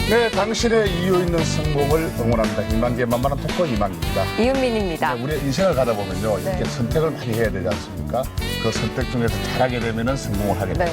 네, 당신의 이유 있는 성공을 응원합니다. 희망계 만만한 토커 이만기입니다. 이은민입니다. 우리 인생을 가다 보면요, 이렇게 선택을 많이 해야 되지 않습니까? 그 선택 중에서 잘하게 되면 성공을 하게 되고,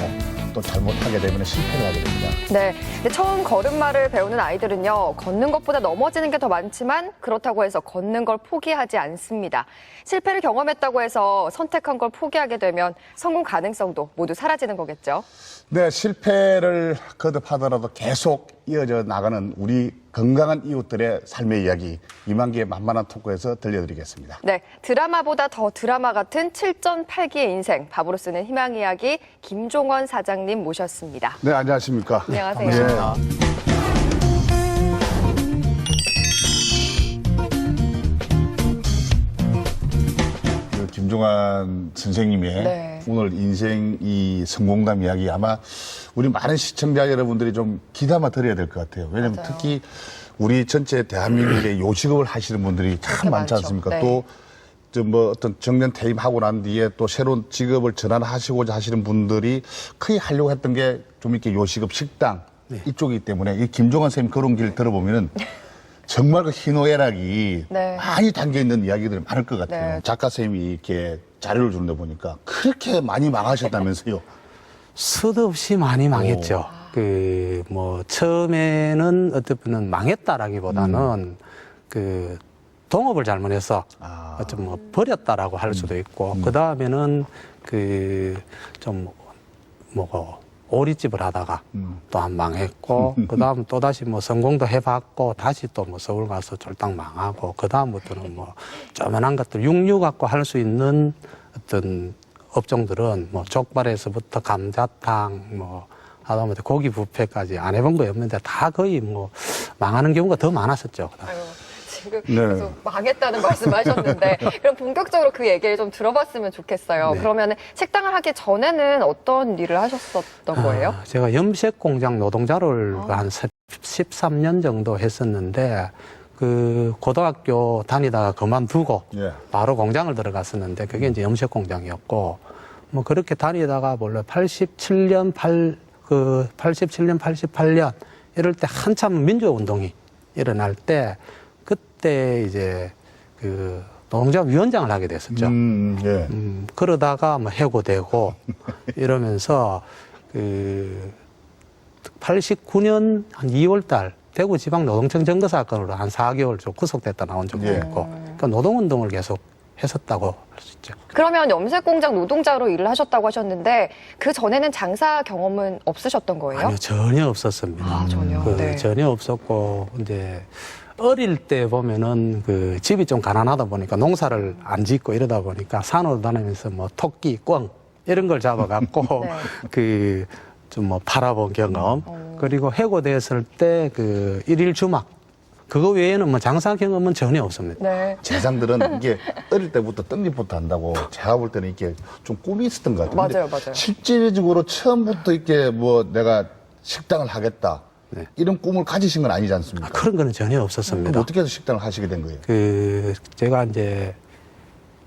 또 잘못하게 되면 실패를 하게 됩니다. 네, 근데 처음 걸음마를 배우는 아이들은요, 걷는 것보다 넘어지는 게 더 많지만 그렇다고 해서 걷는 걸 포기하지 않습니다. 실패를 경험했다고 해서 선택한 걸 포기하게 되면 성공 가능성도 모두 사라지는 거겠죠. 네, 실패를 거듭하더라도 계속 이어져 나가는 우리 건강한 이웃들의 삶의 이야기, 이만기의 만만한 토크에서 들려드리겠습니다. 네, 드라마보다 더 드라마 같은 7전8기의 인생, 밥으로 쓰는 희망 이야기 김종원 사장님 모셨습니다. 네, 안녕하십니까. 안녕하세요. 네. 김종환 선생님의 네. 오늘 인생 이 성공담 이야기 아마 우리 많은 시청자 여러분들이 좀 귀담아 들어야 될 것 같아요. 왜냐하면 맞아요. 특히 우리 전체 대한민국의 요식업을 하시는 분들이 참 많지 많죠. 않습니까? 네. 또 뭐 어떤 정년 퇴임하고 난 뒤에 또 새로운 직업을 전환하시고자 하시는 분들이 크게 하려고 했던 게 좀 이렇게 요식업 식당 이쪽이기 때문에 이 김종환 선생님 그런 길 들어보면은 정말 그 희노애락이 네. 많이 담겨있는 이야기들이 많을 것 같아요. 네. 작가 선생님이 이렇게 자료를 주는데 보니까 그렇게 많이 망하셨다면서요. 수도 없이 많이 망했죠. 처음에는 어떤 분은 망했다라기보다는 동업을 잘못해서 버렸다라고 할 수도 있고, 그 다음에는 오리집을 하다가 또 한 망했고, 그 다음 또 다시 성공도 해봤고, 다시 또 서울 가서 쫄딱 망하고, 그 다음부터는 조만한 것들, 육류 갖고 할 수 있는 어떤 업종들은 족발에서부터 감자탕, 하다못해 고기 뷔페까지 안 해본 거 없는데 다 거의 망하는 경우가 더 많았었죠. 아유, 지금 네. 계속 망했다는 말씀하셨는데 그럼 본격적으로 그 얘기를 좀 들어봤으면 좋겠어요. 네. 그러면 식당을 하기 전에는 어떤 일을 하셨었던 거예요? 제가 염색 공장 노동자를 한 13년 정도 했었는데, 고등학교 다니다가 그만두고 예. 바로 공장을 들어갔었는데, 그게 이제 염색 공장이었고, 그렇게 다니다가 원래 87년, 88년 이럴 때 한참 민주운동이 일어날 때, 그때 이제 노동자 위원장을 하게 됐었죠. 예. 그러다가 해고되고 이러면서 89년 한 2월 달 대구지방노동청 점거 사건으로 한 4개월 좀 구속됐다 나온 적도 예. 있고, 그러니까 노동운동을 계속 했었다고 할 수 있죠. 그러면 염색 공장 노동자로 일을 하셨다고 하셨는데 그 전에는 장사 경험은 없으셨던 거예요? 아니요, 전혀 없었습니다. 아, 전혀. 네. 전혀 없었고, 이제 어릴 때 보면은 집이 좀 가난하다 보니까 농사를 안 짓고 이러다 보니까 산으로 다니면서 토끼, 꿩 이런 걸 잡아갖고 네. 좀 팔아본 경험, 그리고 해고됐을 때 일일 주막, 그거 외에는 장사 경험은 전혀 없습니다. 네. 재상들은 이게 어릴 때부터 떡잎부터 한다고 제가 볼 때는 이게 좀 꿈이 있었던 것 같아요. 근데 맞아요. 실질적으로 처음부터 이렇게 내가 식당을 하겠다. 네. 이런 꿈을 가지신 건 아니지 않습니까? 그런 거는 전혀 없었습니다. 그럼 어떻게 해서 식당을 하시게 된 거예요? 제가 이제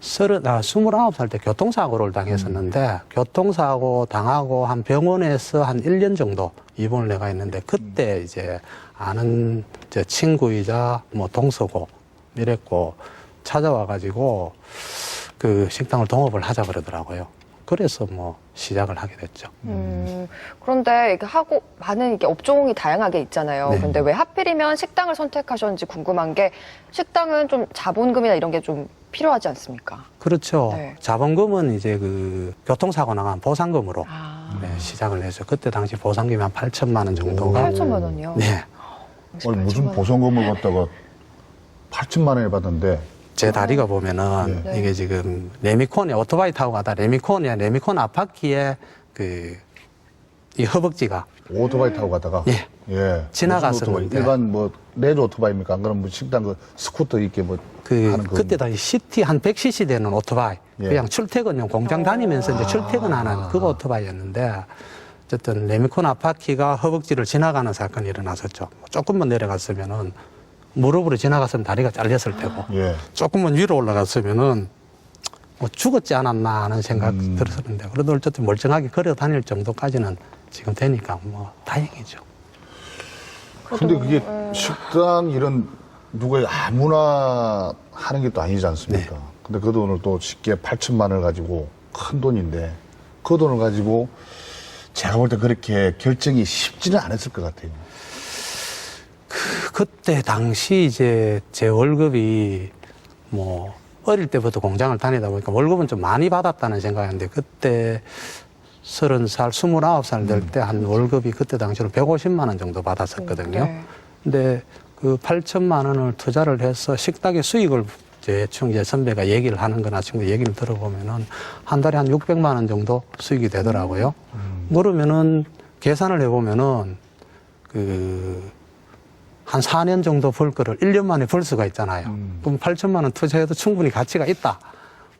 29살 때 교통사고를 당했었는데, 교통사고 당하고 한 병원에서 한 1년 정도 입원을 내가 했는데, 그때 이제 아는 친구이자 동서고 이랬고 찾아와가지고 식당을 동업을 하자 그러더라고요. 그래서 시작을 하게 됐죠. 그런데 이렇게 하고 많은 이렇게 업종이 다양하게 있잖아요. 네. 그런데 왜 하필이면 식당을 선택하셨는지 궁금한 게, 식당은 좀 자본금이나 이런 게 좀 필요하지 않습니까? 그렇죠. 네. 자본금은 이제 교통사고 나간 보상금으로 시작을 했죠. 그때 당시 보상금이 한 8천만 원 정도가. 8천만 원이요? 네. 아니, 무슨 보상금을 갖다가 8천만 원에 받는데 제 다리가 보면은 네. 이게 지금 레미콘에 오토바이 타고 가다 레미콘 앞바퀴에 이 허벅지가 오토바이 타고 가다가 예. 예. 지나갔었는데. 무슨 오토바이? 일반 레저 오토바이입니까? 안 그러면 식당 스쿠터 이렇게 하는 거. 그때 당시 CT 한 100cc 되는 오토바이, 예. 그냥 출퇴근용 공장 다니면서 이제 출퇴근하는 그거 오토바이였는데, 어쨌든 레미콘 앞바퀴가 허벅지를 지나가는 사건이 일어났었죠. 조금만 내려갔으면은 무릎으로 지나갔으면 다리가 잘렸을 테고, 예. 조금만 위로 올라갔으면은 죽었지 않았나 하는 생각 들었었는데, 그래도 어쨌든 멀쩡하게 걸어 다닐 정도까지는 지금 되니까 다행이죠. 근데 그게 식당 이런 누가 아무나 하는 게 또 아니지 않습니까? 근데 그 돈을 또 쉽게 8천만 원을 가지고 큰 돈인데 그 돈을 가지고 제가 볼 때 그렇게 결정이 쉽지는 않았을 것 같아요. 그때 당시 이제 제 월급이 뭐 어릴 때부터 공장을 다니다 보니까 월급은 좀 많이 받았다는 생각이었는데 그때 30살, 29살 될 때 한 월급이 그때 당시로 150만 원 정도 받았었거든요. 네. 근데 그 8천만 원을 투자를 해서 식당의 수익을 대충 이제 선배가 얘기를 하는 거나 친구 얘기를 들어보면은 한 달에 한 600만 원 정도 수익이 되더라고요. 그러면은 계산을 해보면은 한 4년 정도 벌 거를 1년 만에 벌 수가 있잖아요. 그럼 8천만 원 투자해도 충분히 가치가 있다.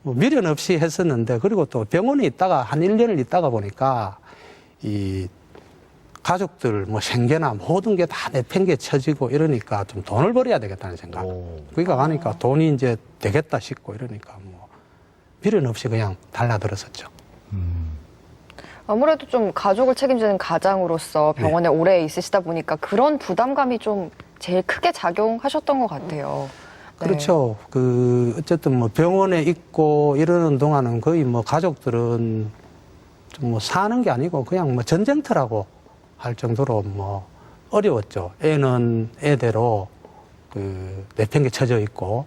뭐 미련 없이 했었는데 그리고 또 병원에 있다가 한 1년을 있다가 보니까 이 가족들 뭐 생계나 모든 게 다 내팽개 쳐지고 이러니까 좀 돈을 벌어야 되겠다는 생각. 그러니까 가니까 돈이 이제 되겠다 싶고 이러니까 뭐 미련 없이 그냥 달라들었었죠. 아무래도 좀 가족을 책임지는 가장으로서 병원에 네. 오래 있으시다 보니까 그런 부담감이 좀 제일 크게 작용하셨던 것 같아요. 네. 그렇죠. 어쨌든 뭐 병원에 있고 이러는 동안은 거의 뭐 가족들은 좀 뭐 사는 게 아니고 그냥 뭐 전쟁터라고 할 정도로 뭐 어려웠죠. 애는 애대로 내팽개 쳐져 있고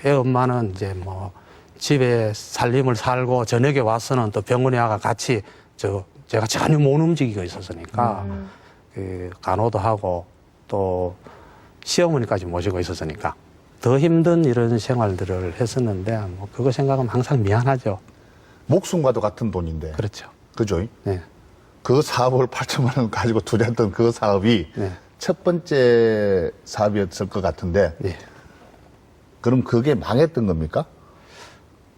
애 엄마는 이제 뭐 집에 살림을 살고 저녁에 와서는 또 병원에 와가 같이 제가 전혀 못 움직이고 있었으니까 간호도 하고 또 시어머니까지 모시고 있었으니까 더 힘든 이런 생활들을 했었는데 뭐 그거 생각하면 항상 미안하죠. 목숨과도 같은 돈인데. 그렇죠. 그죠? 네. 그 사업을 8천만 원 가지고 투자했던 그 사업이 네. 첫 번째 사업이었을 것 같은데 예. 그럼 그게 망했던 겁니까?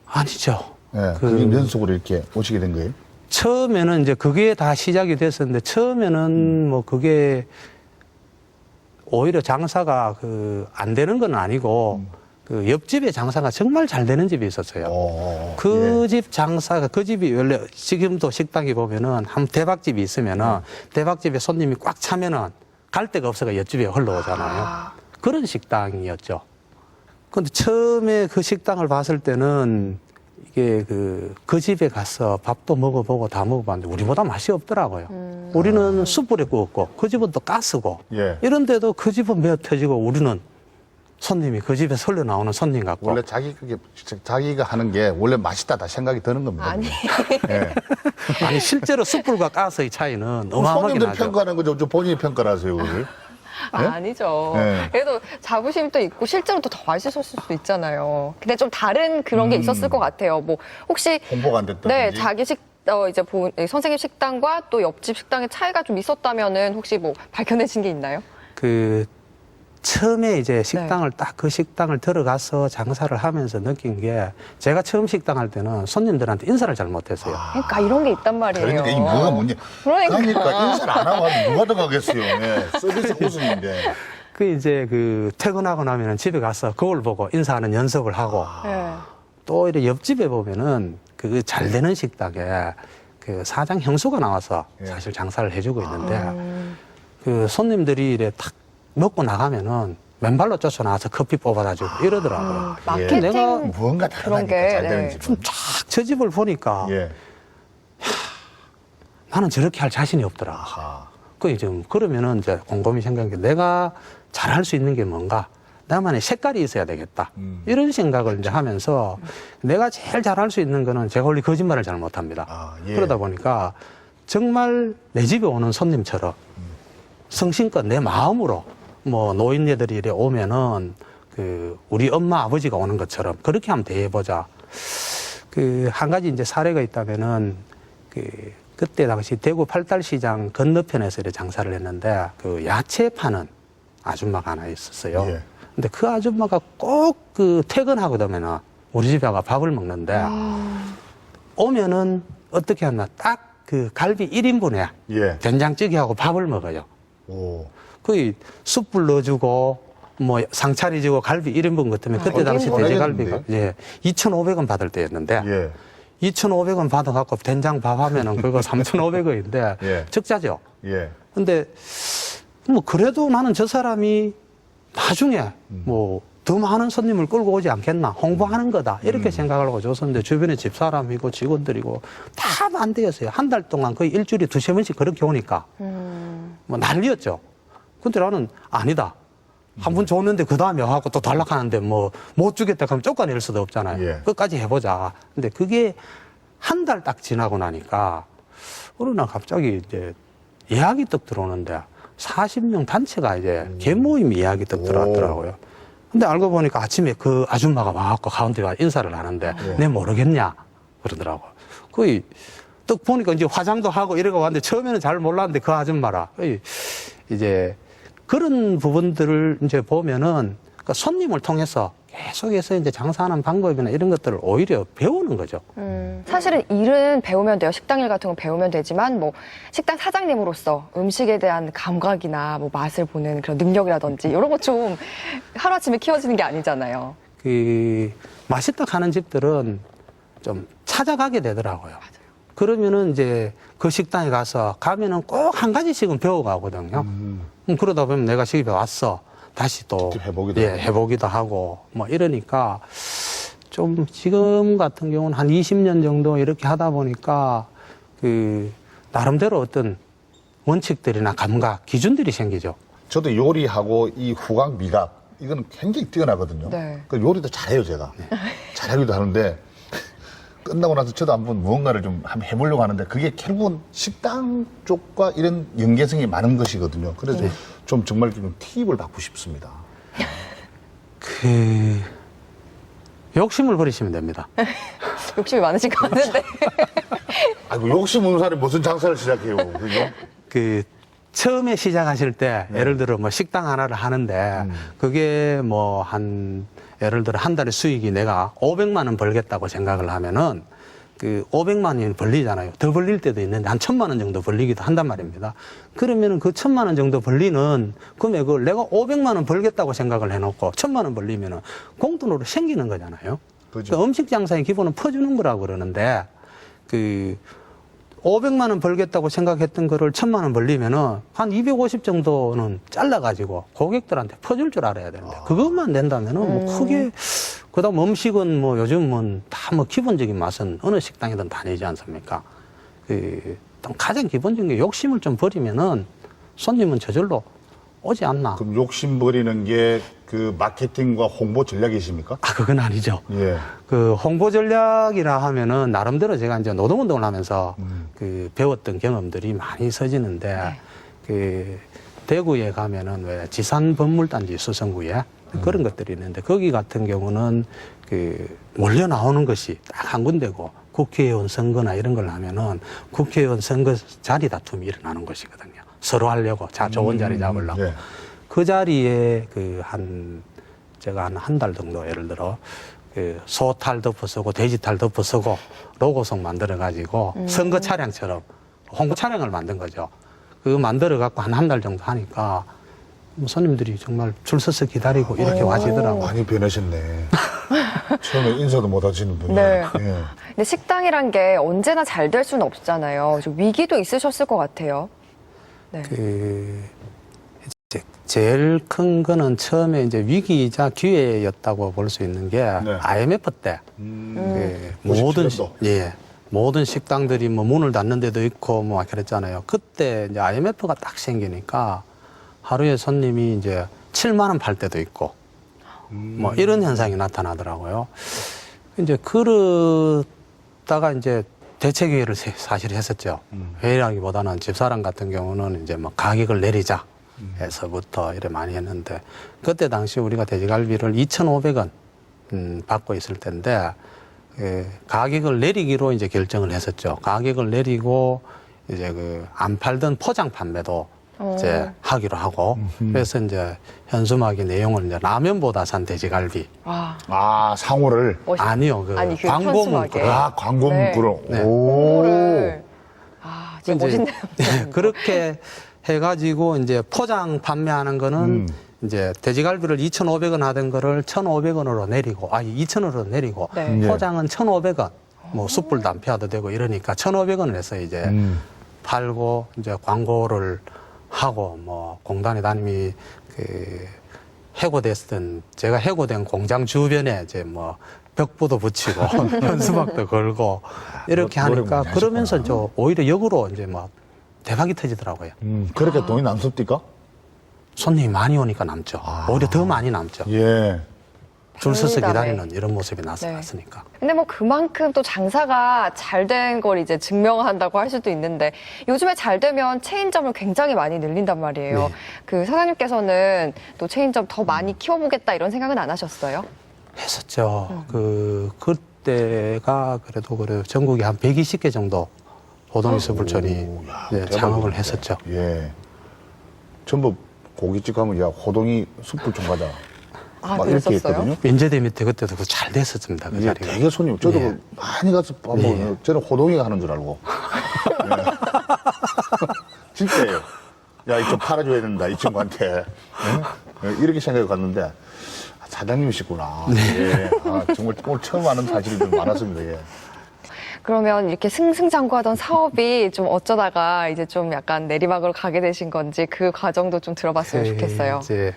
아니죠. 예, 그게 연속으로 이렇게 오시게 된 거예요? 처음에는 이제 그게 다 시작이 됐었는데 처음에는 뭐 그게 오히려 장사가 안 되는 건 아니고 옆집에 장사가 정말 잘 되는 집이 있었어요. 그 집 장사가 그 집이 원래 지금도 식당에 보면은 한 대박집이 있으면은 대박집에 손님이 꽉 차면은 갈 데가 없어가 옆집에 흘러오잖아요. 그런 식당이었죠. 근데 처음에 그 식당을 봤을 때는 이게 그 집에 가서 밥도 먹어보고 다 먹어봤는데 우리보다 맛이 없더라고요. 우리는 숯불에 구웠고 그 집은 또 가스고 예. 이런데도 그 집은 메어 터지고 우리는 손님이 그 집에 설려 나오는 손님 같고 원래 자기가 하는 게 원래 맛있다다 생각이 드는 겁니다. 아니. 예. 아니 실제로 숯불과 가스의 차이는 어마어마하게 손님들 나죠. 평가하는 거죠. 저 본인이 평가라세요, 그걸. 네? 아니죠. 네. 그래도 자부심도 있고 실제로 또 더 맛있었을 수도 있잖아요. 근데 좀 다른 그런 게 있었을 것 같아요. 뭐 혹시 홍보가 안 됐다든지. 네, 자기 이제 선생님 식당과 또 옆집 식당의 차이가 좀 있었다면은 혹시 뭐 밝혀내신 게 있나요? 처음에 이제 식당을 딱 그 식당을 들어가서 장사를 하면서 느낀 게 제가 처음 식당 할 때는 손님들한테 인사를 잘 못했어요. 그러니까 이런 게 있단 말이에요. 그러니까 이 뭐가 문제. 그러니까. 인사를 안 하고 하면 누가 더 가겠어요. 예. 서비스 고수인데. 이제 퇴근하고 나면은 집에 가서 거울 보고 인사하는 연습을 하고 네. 또 이렇게 옆집에 보면은 잘 되는 식당에 사장 형수가 나와서 예. 사실 장사를 해주고 있는데 손님들이 이래 탁 먹고 나가면은 맨발로 쫓아나와서 커피 뽑아다 주고 이러더라고요. 마케팅 내가 무언가 그런 다르다니까, 게, 잘 되는 네. 집은. 저 집을 보니까 예. 나는 저렇게 할 자신이 없더라. 아하. 그러면은 이제 곰곰이 생각한 게 내가 잘할 수 있는 게 뭔가 나만의 색깔이 있어야 되겠다. 이런 생각을 이제 하면서 내가 제일 잘할 수 있는 거는 제가 원래 거짓말을 잘 못합니다. 예. 그러다 보니까 정말 내 집에 오는 손님처럼 성심껏 내 마음으로 뭐 노인네들이 이래 오면은 우리 엄마 아버지가 오는 것처럼 그렇게 한번 대해보자. 한 가지 이제 사례가 있다면은 그때 당시 대구 팔달시장 건너편에서 이렇게 장사를 했는데 야채 파는 아줌마가 하나 있었어요. 예. 근데 그 아줌마가 꼭 퇴근하고 나면은 우리 집에 가 밥을 먹는데 오면은 어떻게 하나 딱 갈비 1인분에 예. 된장찌개하고 밥을 먹어요. 오. 숯불 넣어주고 뭐 상차리 주고 갈비 1인분 같으면 그때 당시 거긴 돼지갈비가 보내겠는데요? 2,500원 받을 때였는데 예. 2,500원 받아갖고 된장 밥 하면은 그거 3,500원인데 예. 적자죠. 예. 근데 뭐 그래도 나는 저 사람이 나중에 뭐 더 많은 손님을 끌고 오지 않겠나, 홍보하는 거다 이렇게 생각을 하고 줬었는데 주변에 집사람이고 직원들이고 다 반대였어요. 한 달 동안 거의 일주일에 2~3번씩 그렇게 오니까 뭐 난리였죠. 근데 나는 아니다. 한 번 줬는데 그 다음에 와갖고 또 달락하는데 뭐 못 주겠다 그러면 쫓아낼 수도 없잖아요. 예. 끝까지 해보자. 근데 그게 한 달 딱 지나고 나니까 어느 날 갑자기 이제 예약이 떡 들어오는데 40명 단체가 이제 개모임 예약이 떡 들어왔더라고요. 근데 알고 보니까 아침에 그 아줌마가 와갖고 가운데 와 인사를 하는데 내 모르겠냐 그러더라고요. 거의 떡 보니까 이제 화장도 하고 이러고 왔는데 처음에는 잘 몰랐는데 그 아줌마라 거의 이제 그런 부분들을 이제 보면은 그러니까 손님을 통해서 계속해서 이제 장사하는 방법이나 이런 것들을 오히려 배우는 거죠. 사실은 일은 배우면 돼요. 식당 일 같은 건 배우면 되지만 뭐 식당 사장님으로서 음식에 대한 감각이나 뭐 맛을 보는 그런 능력이라든지 이런 거 좀 하루아침에 키워지는 게 아니잖아요. 그 맛있다 하는 집들은 좀 찾아가게 되더라고요. 그러면은 이제 그 식당에 가면은 꼭 한 가지씩은 배워가거든요. 그러다 보면 내가 집에 왔어. 다시 또 해보기도 하고 뭐 이러니까 좀 지금 같은 경우는 한 20년 정도 이렇게 하다 보니까 그 나름대로 어떤 원칙들이나 감각, 기준들이 생기죠. 저도 요리하고 이 후각 미각 이거는 굉장히 뛰어나거든요. 네. 그 요리도 잘해요 제가. 잘하기도 하는데 끝나고 나서 저도 한번 무언가를 좀 한번 해보려고 하는데 그게 결국은 식당 쪽과 이런 연계성이 많은 것이거든요. 그래서 좀 정말 좀 팁을 받고 싶습니다. 그 욕심을 버리시면 됩니다. 욕심이 많으신 것 같은데. 아이고 욕심 없는 사람이 무슨 장사를 시작해요. 그죠? 그 처음에 시작하실 때 예를 들어 뭐 식당 하나를 하는데 그게 뭐 예를 들어 한 달에 수익이 내가 500만 원 벌겠다고 생각을 하면은 그 500만 원이 벌리잖아요. 더 벌릴 때도 있는데 한 1000만 원 정도 벌리기도 한단 말입니다. 그러면은 그 1000만 원 정도 벌리는 금액을 내가 500만 원 벌겠다고 생각을 해놓고 1000만 원 벌리면은 공돈으로 생기는 거잖아요. 그죠. 그러니까 음식 장사의 기본은 퍼주는 거라고 그러는데 그 500만 원 벌겠다고 생각했던 거를 1000만 원 벌리면은 한 250 정도는 잘라가지고 고객들한테 퍼줄 줄 알아야 되는데 그것만 낸다면은 뭐 크게 그다음 음식은 뭐 요즘은 다 뭐 기본적인 맛은 어느 식당이든 다니지 않습니까? 그 가장 기본적인 게 욕심을 좀 버리면은 손님은 저절로 오지 않나? 그럼 욕심 버리는 게 그 마케팅과 홍보 전략이십니까? 아 그건 아니죠. 예. 그 홍보 전략이라 하면은 나름대로 제가 이제 노동운동을 하면서 그 배웠던 경험들이 많이 서지는데 그 대구에 가면은 왜 지산법물단지 수성구에 그런 것들이 있는데 거기 같은 경우는 그 몰려 나오는 것이 딱 한 군데고 국회의원 선거나 이런 걸 하면은 국회의원 선거 자리 다툼이 일어나는 것이거든요. 서로 하려고 좋은 자리 잡으려고. 예. 그 자리에 제가 한 달 정도 예를 들어 그 소탈 덮어쓰고 돼지탈 덮어쓰고 로고송 만들어가지고 선거 차량처럼 홍보 차량을 만든 거죠. 그거 만들어갖고 한 달 정도 하니까 뭐 손님들이 정말 줄 서서 기다리고 이렇게 와시더라고요. 많이 변하셨네. 처음에 인사도 못 하시는 분이. 네. 예. 근데 식당이란 게 언제나 잘 될 수는 없잖아요. 좀 위기도 있으셨을 것 같아요. 네. 이제 제일 큰 거는 처음에 이제 위기이자 기회였다고 볼 수 있는 게 IMF 때 모든 식당들이 뭐 문을 닫는 데도 있고 뭐 그랬잖아요. 그때 이제 IMF가 딱 생기니까 하루에 손님이 이제 7만 원 팔 때도 있고 뭐 이런 현상이 나타나더라고요. 이제 그러다가 이제 대책 회의를 사실 했었죠. 회의라기보다는 집사람 같은 경우는 이제 뭐 가격을 내리자 해서부터 이래 많이 했는데 그때 당시 우리가 돼지갈비를 2,500원 받고 있을 텐데 가격을 내리기로 이제 결정을 했었죠. 가격을 내리고 이제 그 안 팔던 포장 판매도 이제 하기로 하고 그래서 이제 현수막의 내용을 이제 라면보다 산 돼지갈비. 아, 상호를. 아니요, 그 아니, 그 광고 현수막에. 문구를. 아, 광고 네. 문구로. 네. 오. 진짜 이제 멋있네요. 그렇게 해가지고 이제 포장 판매하는 거는 이제 돼지갈비를 2,500원 하던 거를 1,500원으로 내리고, 2,000원으로 내리고, 네. 포장은 1,500원, 뭐 숯불 담배도 되고 이러니까 1,500원을 해서 이제 팔고 이제 광고를 하고 뭐 공단에 다님이 그 해고됐던 제가 해고된 공장 주변에 이제 뭐 벽보도 붙이고 현수막도 걸고 이렇게 노력 하니까 많이 그러면서 하셨구나. 저 오히려 역으로 이제 뭐 대박이 터지더라고요. 그렇게 돈이 남습니까? 손님이 많이 오니까 남죠. 오히려 더 많이 남죠. 예. 줄 서서 별미다네. 기다리는 이런 모습이 네. 나타났으니까. 근데 뭐 그만큼 또 장사가 잘 된 걸 이제 증명한다고 할 수도 있는데 요즘에 잘 되면 체인점을 굉장히 많이 늘린단 말이에요. 네. 그 사장님께서는 또 체인점 더 많이 키워보겠다 이런 생각은 안 하셨어요? 했었죠. 그때가 그래도 전국에 한 120개 정도 호동이수불촌이 오, 야, 네, 대박이네. 창업을 했었죠. 예. 전부 고깃집 가면 야 호동이 숯불 좀 가자. 아, 막 이렇게 그랬었어요? 했거든요. 인제대 밑에 그때도 그거 잘 됐었습니다. 그 이게 자리가. 되게 손님, 저도 예. 많이 가서 밥 먹어요. 저는 호동이가 하는 줄 알고. 예. 진짜예요. 야, 이쪽 팔아줘야 된다, 이 친구한테. 예? 예, 이렇게 생각해 갔는데, 아, 사장님이시구나. 예. 아, 정말 오늘 처음 아는 사실이 많았습니다. 예. 그러면 이렇게 승승장구하던 사업이 좀 어쩌다가 이제 좀 약간 내리막으로 가게 되신 건지 그 과정도 좀 들어봤으면 좋겠어요. 이제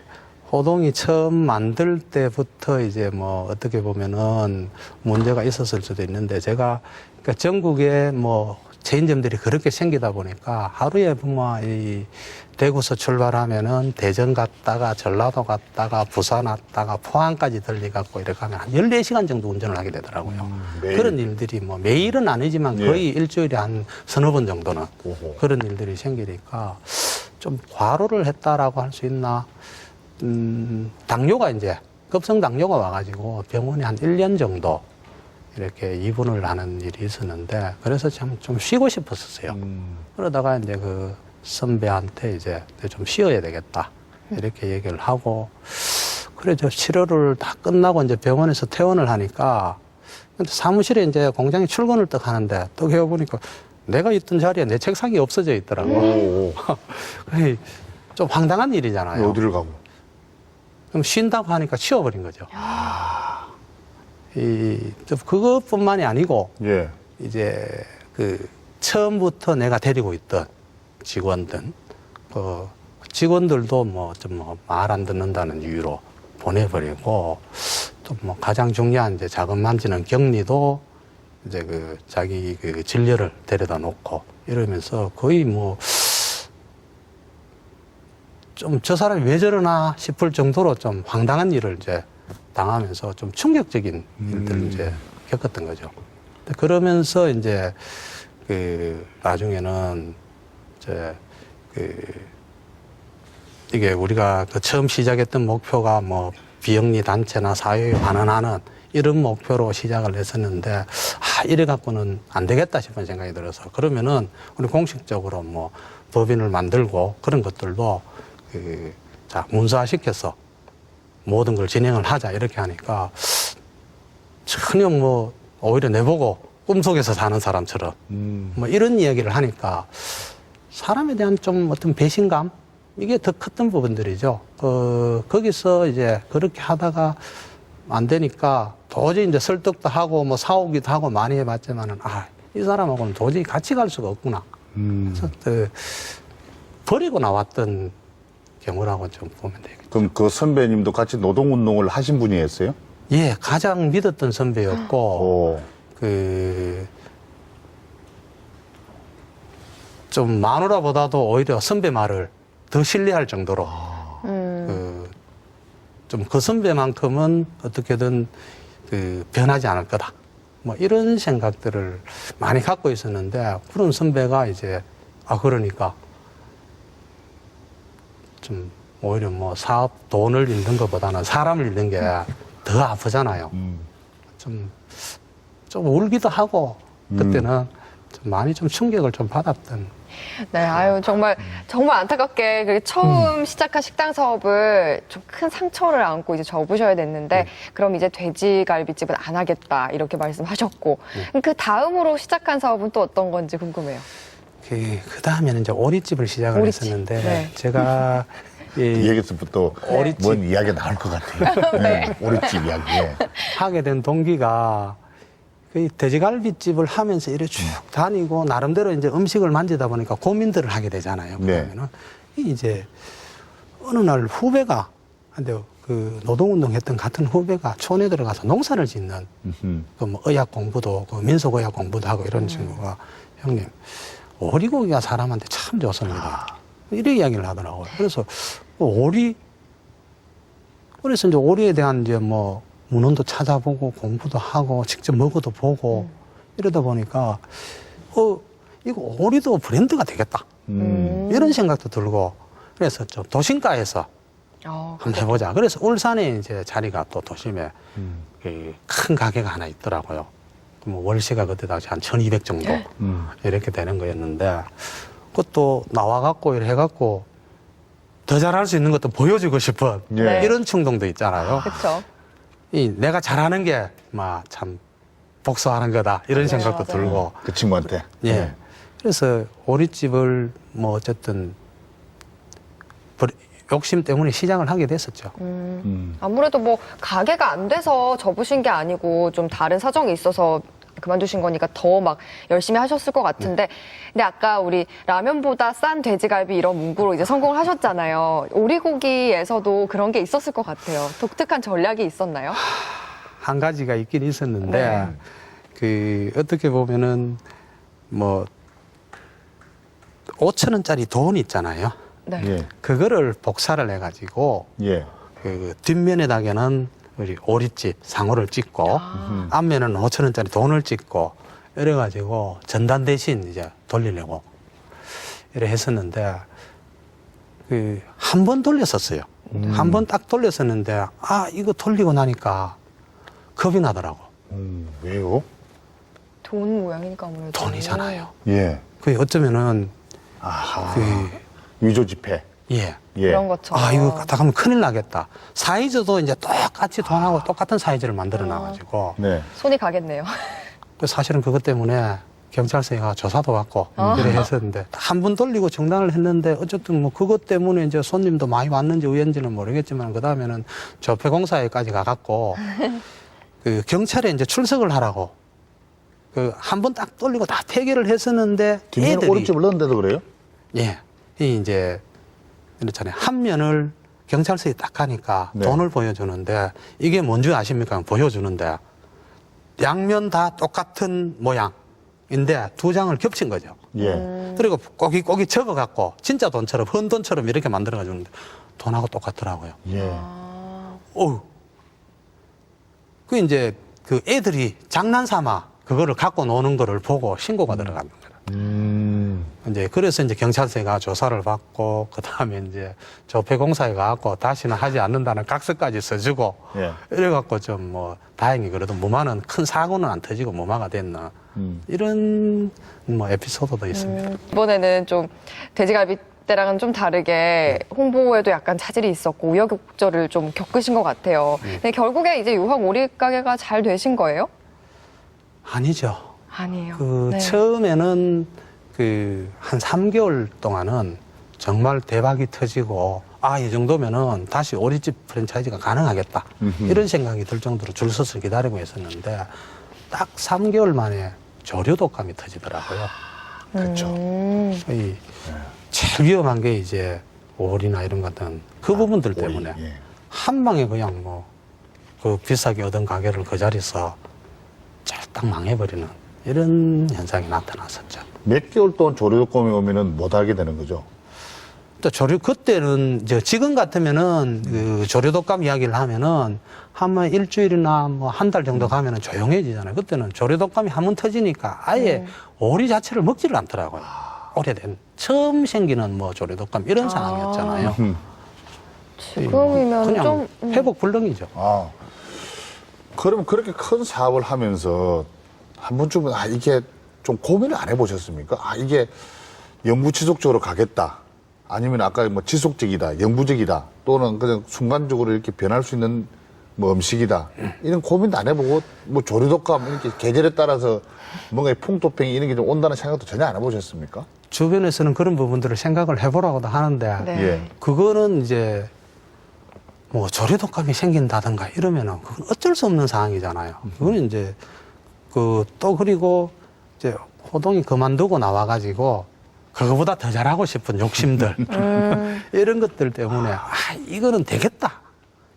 호동이 처음 만들 때부터 이제 뭐 어떻게 보면은 문제가 있었을 수도 있는데 제가 그러니까 전국에 뭐 체인점들이 그렇게 생기다 보니까 하루에 뭐 이 대구서 출발하면은 대전 갔다가 전라도 갔다가 부산 왔다가 포항까지 들리갖고 이렇게 하면 한 14시간 정도 운전을 하게 되더라고요. 매일. 그런 일들이 뭐 매일은 아니지만 예. 거의 일주일에 한 서너 번 정도는 오호. 그런 일들이 생기니까 좀 과로를 했다라고 할 수 있나. 당뇨가 이제 급성 당뇨가 와가지고 병원에 한 1년 정도 이렇게 입원을 하는 일이 있었는데 그래서 참 좀 쉬고 싶었었어요. 그러다가 이제 그 선배한테 이제 좀 쉬어야 되겠다 이렇게 얘기를 하고 그래 저 치료를 다 끝나고 이제 병원에서 퇴원을 하니까 근데 사무실에 이제 공장에 출근을 딱 하는데 또 해보니까 내가 있던 자리에 내 책상이 없어져 있더라고. 오, 그게 좀 황당한 일이잖아요. 어디를 가고? 그럼 쉰다고 하니까 치워버린 거죠. 좀 그것뿐만이 아니고 예. 이제 그 처음부터 내가 데리고 있던 직원들, 그 직원들도 뭐 좀 뭐 말 안 듣는다는 이유로 보내버리고 또 뭐 가장 중요한 이제 자금 만지는 격리도 이제 그 자기 그 진료를 데려다 놓고 이러면서 거의 뭐 좀 저 사람이 왜 저러나 싶을 정도로 좀 황당한 일을 이제 당하면서 좀 충격적인 일들을 이제 겪었던 거죠. 근데 그러면서 이제 그 나중에는 이제 그 이게 우리가 그 처음 시작했던 목표가 뭐 비영리 단체나 사회에 환원하는 이런 목표로 시작을 했었는데 아 이래 갖고는 안 되겠다 싶은 생각이 들어서 그러면은 우리 공식적으로 뭐 법인을 만들고 그런 것들도 자 문서화시켜서 모든 걸 진행을 하자 이렇게 하니까 전혀 뭐 오히려 내보고 꿈속에서 사는 사람처럼 뭐 이런 이야기를 하니까 사람에 대한 좀 어떤 배신감 이게 더 컸던 부분들이죠. 거기서 이제 그렇게 하다가 안 되니까 도저히 이제 설득도 하고 뭐 사오기도 하고 많이 해봤지만은 이 사람하고는 도저히 같이 갈 수가 없구나. 그래서 버리고 나왔던 경우라고 좀 보면 되겠죠. 그럼 그 선배님도 같이 노동운동을 하신 분이었어요? 예, 가장 믿었던 선배였고, 오. 좀 마누라보다도 오히려 선배 말을 더 신뢰할 정도로, 좀 그 선배만큼은 어떻게든 변하지 않을 거다. 뭐 이런 생각들을 많이 갖고 있었는데, 그런 선배가 이제, 그러니까, 좀 오히려 뭐 사업 돈을 잃는 것보다는 사람을 잃는 게 더 아프잖아요. 좀 울기도 하고 그때는 좀 많이 좀 충격을 좀 받았던. 네, 아유, 정말 안타깝게 그 처음 시작한 식당 사업을 좀 큰 상처를 안고 이제 접으셔야 됐는데, 그럼 이제 돼지갈비집은 안 하겠다, 이렇게 말씀하셨고, 그 다음으로 시작한 사업은 또 어떤 건지 궁금해요. 그 다음에는 이제 오리집을 시작을 오리집. 했었는데, 네. 제가 이 얘기에서부터 오리집. 뭔 이야기가 나올 것 같아요. 네. 오리집 이야기. 예. 하게 된 동기가 그 돼지갈비집을 하면서 이렇게 쭉 다니고 나름대로 이제 음식을 만지다 보니까 고민들을 하게 되잖아요. 네. 그러면은 이제 어느 날 후배가 근데 그 노동운동 했던 같은 후배가 촌에 들어가서 농사를 짓는 그 뭐 의학 공부도 그 민속의학 공부도 하고 이런 친구가 형님 오리고기가 사람한테 참 좋습니다. 이런 이야기를 하더라고요. 그래서 오리 그래서 이제 오리에 대한 이제 뭐 문헌도 찾아보고 공부도 하고 직접 먹어도 보고 이러다 보니까 이거 오리도 브랜드가 되겠다. 이런 생각도 들고 그래서 좀 도심가에서 한번 해보자. 그래서 울산에 이제 자리가 또 도심에 큰 가게가 하나 있더라고요. 뭐 월세가 그때 당시 한 1,200 정도 이렇게 되는 거였는데 그것도 나와갖고 이렇게 해갖고 더 잘할 수 있는 것도 보여주고 싶은 네. 이런 충동도 있잖아요. 그렇죠. 내가 잘하는 게 막 참 복수하는 거다 이런 생각도 맞아요. 들고 그 친구한테. 예. 그래서 오리집을 뭐 어쨌든 욕심 때문에 시작을 하게 됐었죠. 아무래도 뭐 가게가 안 돼서 접으신 게 아니고 좀 다른 사정이 있어서 그만두신 거니까 더 막 열심히 하셨을 것 같은데 근데 아까 우리 라면보다 싼 돼지갈비 이런 문구로 이제 성공을 하셨잖아요. 오리고기에서도 그런 게 있었을 것 같아요. 독특한 전략이 있었나요? 한 가지가 있긴 있었는데 네. 그 어떻게 보면은 뭐 5,000원짜리 돈 있잖아요. 네. 예. 그거를 복사를 해가지고 예. 그 뒷면에다가는 우리 오리집 상호를 찍고 앞면에는 5,000원짜리 돈을 찍고 이래가지고 전단 대신 이제 돌리려고 이래 했었는데 그 한 번 돌렸었어요. 한 번 딱 돌렸었는데 이거 돌리고 나니까 겁이 나더라고. 왜요? 돈 모양이니까 아무래도. 돈이잖아요. 예. 그 어쩌면은 아하. 그 위조 지폐. 예. 예. 그런 것처럼. 이거 갖다 가면 큰일 나겠다. 사이즈도 이제 똑같이 돈하고 똑같은 사이즈를 만들어 놔가지고. 네. 손이 가겠네요. 사실은 그것 때문에 경찰서에 가 조사도 받고 그래 했었는데 한 번 돌리고 정당을 했는데 어쨌든 뭐 그것 때문에 이제 손님도 많이 왔는지 의연지는 모르겠지만 그 다음에는 조폐공사에까지 가갖고 그 경찰에 이제 출석을 하라고 그 한 번 딱 돌리고 다 폐기를 했었는데 뒷면 오리집을 넣었는데도 그래요? 예, 이 이제 이렇잖아요. 한 면을 경찰서에 딱 가니까 네. 돈을 보여주는데 이게 뭔지 아십니까? 보여주는데 양면 다 똑같은 모양인데 두 장을 겹친 거죠. 예. 그리고 꼭이 접어갖고 진짜 돈처럼 헌 돈처럼 이렇게 만들어가 주는데 돈하고 똑같더라고요. 예. 어우. 그 이제 그 애들이 장난삼아 그거를 갖고 노는 거를 보고 신고가 들어가는 거예요. 이제 그래서 이제 경찰서에 가 조사를 받고 그 다음에 이제 조폐공사에 가갖고 다시는 하지 않는다는 각서까지 써주고 예. 이래갖고 좀 뭐 다행히 그래도 무마는 큰 사고는 안 터지고 무마가 됐나 이런 뭐 에피소드도 있습니다. 이번에는 좀 돼지갈비 때랑은 좀 다르게 홍보에도 약간 차질이 있었고 우여곡절을 좀 겪으신 것 같아요. 근데 결국에 이제 유황 오리 가게가 잘 되신 거예요? 아니죠. 아니에요. 그 네. 처음에는 그 한 3개월 동안은 정말 대박이 터지고 이 정도면은 다시 오리집 프랜차이즈가 가능하겠다 이런 생각이 들 정도로 줄 서서 기다리고 있었는데 딱 3개월 만에 조류 독감이 터지더라고요. 그렇죠. 이 제일 위험한 게 이제 오리나 이런 같은 그 부분들 오리, 때문에 예. 한 방에 그냥 뭐 그 비싸게 얻은 가게를 그 자리에서 쫙딱 망해버리는 이런 현상이 나타났었죠. 몇 개월 동안 조류독감이 오면은 못 하게 되는 거죠. 또 조류 그때는 이제 지금 같으면은 그 조류독감 이야기를 하면은 한 번 일주일이나 뭐 한 달 정도 가면은 조용해지잖아요. 그때는 조류독감이 한 번 터지니까 아예 오리 자체를 먹지를 않더라고요. 오래된 처음 생기는 뭐 조류독감 이런 상황이었잖아요. 지금이면 그냥 좀 회복 불능이죠. 그러면 그렇게 큰 사업을 하면서 한 번쯤은 이게 좀 고민을 안 해보셨습니까? 이게 영구 지속적으로 가겠다. 아니면 아까 뭐 지속적이다, 영구적이다, 또는 그냥 순간적으로 이렇게 변할 수 있는 뭐 음식이다. 이런 고민도 안 해보고 뭐 조류독감 이렇게 계절에 따라서 뭔가 풍토병이 이런 게 좀 온다는 생각도 전혀 안 해보셨습니까? 주변에서는 그런 부분들을 생각을 해보라고도 하는데 네. 예. 그거는 이제 뭐 조류독감이 생긴다든가 이러면은 그건 어쩔 수 없는 상황이잖아요. 그거는 이제 그리고 이제 호동이 그만두고 나와가지고 그거보다 더 잘하고 싶은 욕심들 이런 것들 때문에 이거는 되겠다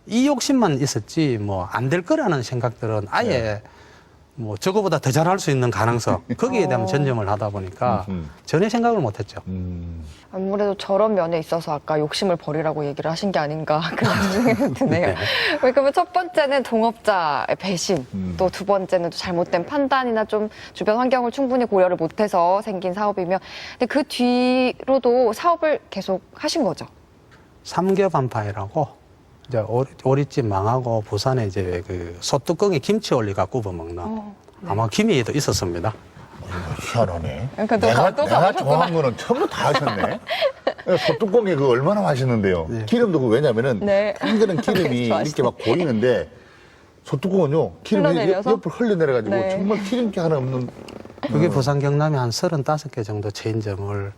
이 욕심만 있었지 뭐 안 될 거라는 생각들은 아예 뭐 저거보다 더 잘할 수 있는 가능성 거기에 대한 전념을 하다 보니까 전혀 생각을 못했죠. 아무래도 저런 면에 있어서 아까 욕심을 버리라고 얘기를 하신 게 아닌가 그런 생각이 드네요. 그러면 첫 번째는 동업자의 배신, 또 두 번째는 또 잘못된 판단이나 좀 주변 환경을 충분히 고려를 못해서 생긴 사업이면 근데 그 뒤로도 사업을 계속 하신 거죠? 삼겹한파이라고 이제 오리집 망하고 부산에 이제 그 소뚜껑에 김치 올리가 구워 먹는 아마 김해에도 있었습니다. 희한하네. 그러니까 내가 또 좋아한 거는 처음부터 다 하셨네. 소뚜껑에 그거 얼마나 맛있는데요. 기름도 그 왜냐면은 네. 한개는 기름이 이렇게 막 고이는데 소뚜껑은요 기름이 흘러내려서? 옆으로 흘러내려가지고 네. 정말 기름기 하나 없는. 그게 부산 경남에 한 35개 정도 체인점을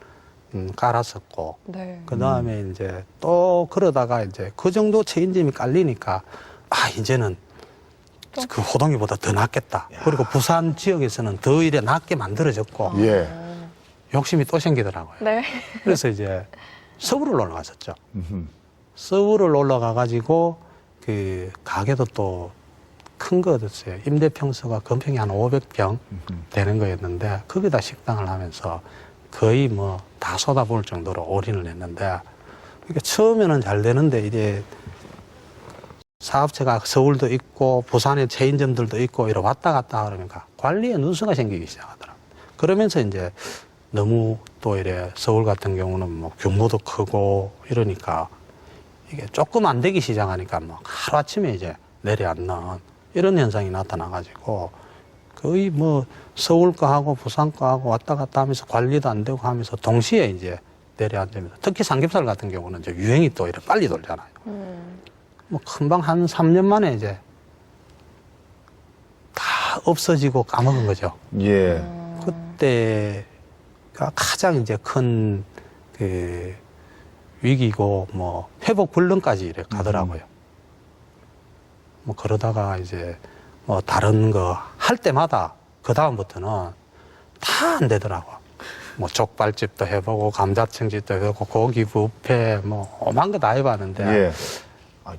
깔았었고 네. 그 다음에 이제 또 그러다가 이제 그 정도 체인점이 깔리니까 이제는 그 호동이보다 더 낫겠다. 그리고 부산 지역에서는 더 이래 낫게 만들어졌고 예. 욕심이 또 생기더라고요. 네. 그래서 이제 서울을 올라갔었죠. 서울을 올라가가지고 그 가게도 또 큰 거 얻었어요. 임대 평수가 건평이 한 500평 되는 거였는데 거기다 식당을 하면서 거의 뭐 다 쏟아부을 정도로 올인을 했는데 그러니까 처음에는 잘 되는데 이제 사업체가 서울도 있고 부산에 체인점들도 있고 이러 왔다 갔다 그러니까 관리에 누수가 생기기 시작하더라고요. 그러면서 이제 너무 또 이래 서울 같은 경우는 뭐 규모도 크고 이러니까 이게 조금 안 되기 시작하니까 뭐 하루아침에 이제 내려앉는 이런 현상이 나타나가지고 거의 뭐 서울 거하고 부산 거하고 왔다 갔다 하면서 관리도 안 되고 하면서 동시에 이제 내려앉습니다. 특히 삼겹살 같은 경우는 이제 유행이 또 이렇게 빨리 돌잖아요. 뭐 금방 한 3년 만에 이제 다 없어지고 까먹은 거죠. 예. 그때가 가장 이제 큰 그 위기고 뭐 회복 불능까지 이렇게 가더라고요. 뭐 그러다가 이제 뭐 다른 거 할 때마다 그 다음부터는 다 안 되더라고. 뭐 족발집도 해보고 감자청집도 해보고 고기 뷔페 뭐 오만 거 다 해봤는데 예.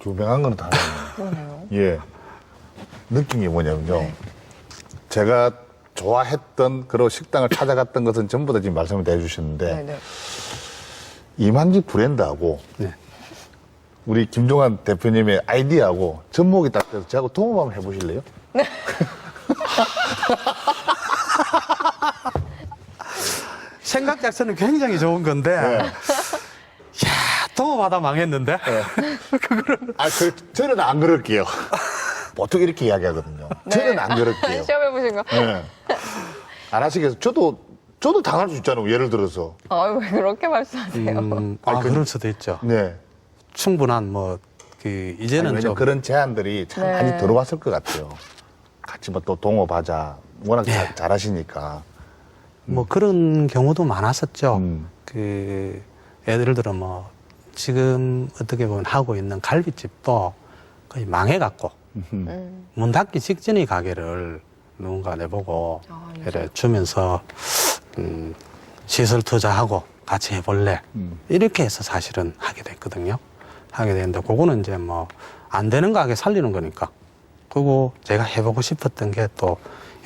유명한 건 다 하네. 그러네요. 예. 느낀 게 뭐냐면요. 네. 제가 좋아했던 그런 식당을 찾아갔던 것은 전부 다 지금 말씀을 해주셨는데 네네. 이만직 브랜드하고 네. 우리 김종환 대표님의 아이디어하고 접목이 딱 돼서 저하고 동업 한번 해보실래요? 생각 자체는 굉장히 좋은 건데 야 동업하다 망했는데 저는 안 그럴게요. 보통 이렇게 이야기하거든요. 저는 안 그럴게요. 시험해보신 거? 네. 안 하시겠어요? 저도 당할 수 있잖아요. 예를 들어서. 왜 그렇게 말씀하세요? 그럴 수도 있죠. 네. 충분한 뭐 그 이제는 왜냐면 좀 그런 제안들이 참 네. 많이 들어왔을 것 같아요. 같이 뭐 또 동업하자. 워낙 예. 잘하시니까. 뭐 그런 경우도 많았었죠. 음. 그 예를 들어 뭐 지금 어떻게 보면 하고 있는 갈비집도 거의 망해갖고 문 닫기 직전의 가게를 누군가 내보고 이래 주면서 시설 투자하고 같이 해볼래 이렇게 해서 사실은 하게 됐거든요. 하게 됐는데 그거는 이제 뭐 안 되는 가게 살리는 거니까. 그리고 제가 해보고 싶었던 게 또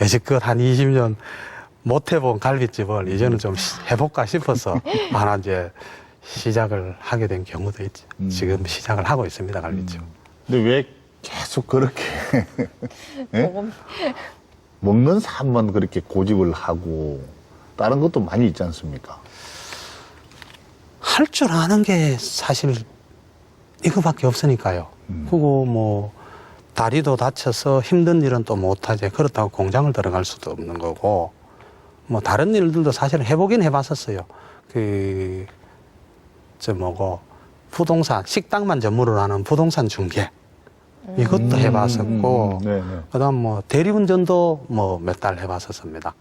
여지껏 한 20년 못 해본 갈비집을 이제는 좀 해볼까 싶어서 하나 이제 시작을 하게 된 경우도 있죠. 지금 시작을 하고 있습니다, 갈비집. 근데 왜 계속 그렇게 예? 먹는 사람만 그렇게 고집을 하고 다른 것도 많이 있지 않습니까? 할 줄 아는 게 사실 이거밖에 없으니까요. 그리고 뭐 다리도 다쳐서 힘든 일은 또 못하지. 그렇다고 공장을 들어갈 수도 없는 거고 뭐 다른 일들도 사실 해보긴 해봤었어요. 부동산 식당만 전문으로 하는 부동산 중개 이것도 해봤었고 네. 그다음 뭐 대리운전도 뭐 몇 달 해봤었습니다.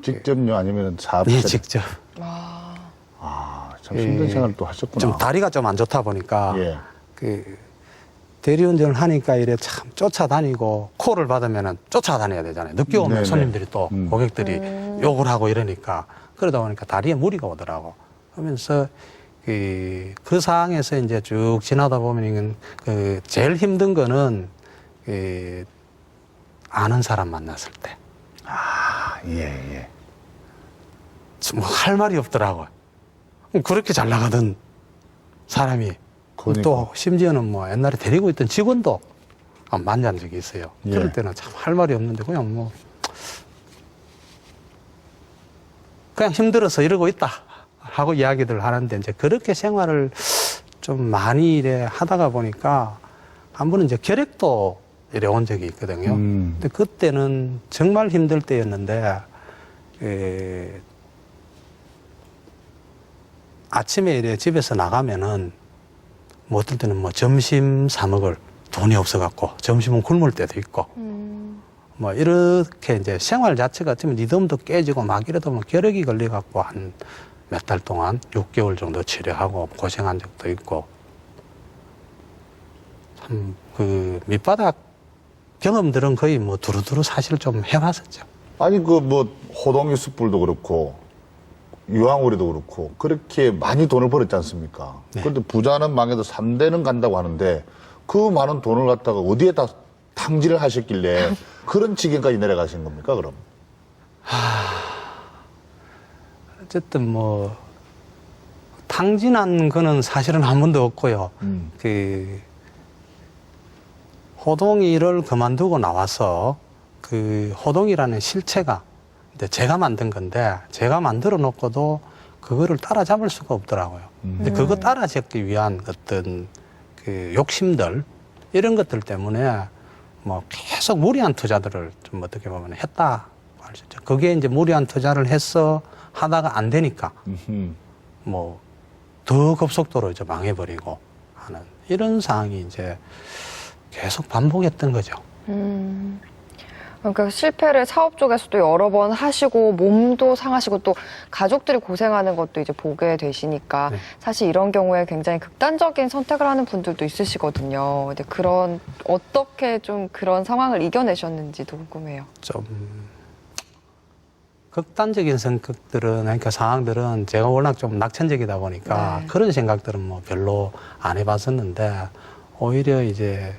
직접요 아니면 사업? 네, 직접. 참 힘든 생활을 또 하셨구나. 좀 다리가 좀 안 좋다 보니까 예. 그 대리운전을 하니까 이래 참 쫓아다니고 콜을 받으면은 쫓아다녀야 되잖아요. 늦게 오면 네네. 손님들이 또 고객들이 욕을 하고 이러니까 그러다 보니까 다리에 무리가 오더라고. 그러면서 그 상황에서 이제 쭉 지나다 보면 제일 힘든 거는 아는 사람 만났을 때. 아, 예, 예. 뭐 할 말이 없더라고요. 그렇게 잘 나가던 사람이 그러니까. 또 심지어는 뭐 옛날에 데리고 있던 직원도 만난 적이 있어요. 예. 그럴 때는 참 할 말이 없는데 그냥 힘들어서 이러고 있다 하고 이야기들 하는데 이제 그렇게 생활을 좀 많이 이래 하다가 보니까 한 번은 이제 결핵도 이래 온 적이 있거든요. 근데 그때는 정말 힘들 때였는데 아침에 이래 집에서 나가면은 뭐 어떨 때는 뭐 점심 사 먹을 돈이 없어갖고 점심은 굶을 때도 있고 뭐 이렇게 이제 생활 자체가 좀 리듬도 깨지고 막 이러다 보면 결핵이 걸려갖고 한 몇 달 동안 6개월 정도 치료하고 고생한 적도 있고 참 그 밑바닥 경험들은 거의 뭐 두루두루 사실 좀 해봤었죠. 아니, 그 뭐, 호동이 숯불도 그렇고, 유황오리도 그렇고, 그렇게 많이 돈을 벌었지 않습니까? 네. 그런데 부자는 망해도 3대는 간다고 하는데, 그 많은 돈을 갖다가 어디에다 탕진을 하셨길래 그런 지경까지 내려가신 겁니까, 그럼? 어쨌든 뭐 탕진한 거는 사실은 한 번도 없고요. 그 호동이를 그만두고 나와서 그 호동이라는 실체가 이제 제가 만든 건데 제가 만들어 놓고도 그거를 따라잡을 수가 없더라고요. 근데 그거 따라잡기 위한 어떤 그 욕심들 이런 것들 때문에 뭐 계속 무리한 투자들을 좀 어떻게 보면 했다 할 수 있죠. 그게 이제 무리한 투자를 해서 하다가 안 되니까 뭐 더 급속도로 이제 망해버리고 하는 이런 상황이 이제 계속 반복했던 거죠. 그러니까 실패를 사업 쪽에서도 여러 번 하시고 몸도 상하시고 또 가족들이 고생하는 것도 이제 보게 되시니까 네. 사실 이런 경우에 굉장히 극단적인 선택을 하는 분들도 있으시거든요. 근데 어떻게 좀 그런 상황을 이겨내셨는지도 궁금해요. 좀 극단적인 성격들은 그러니까 상황들은 제가 워낙 좀 낙천적이다 보니까 네. 그런 생각들은 뭐 별로 안 해봤었는데 오히려 이제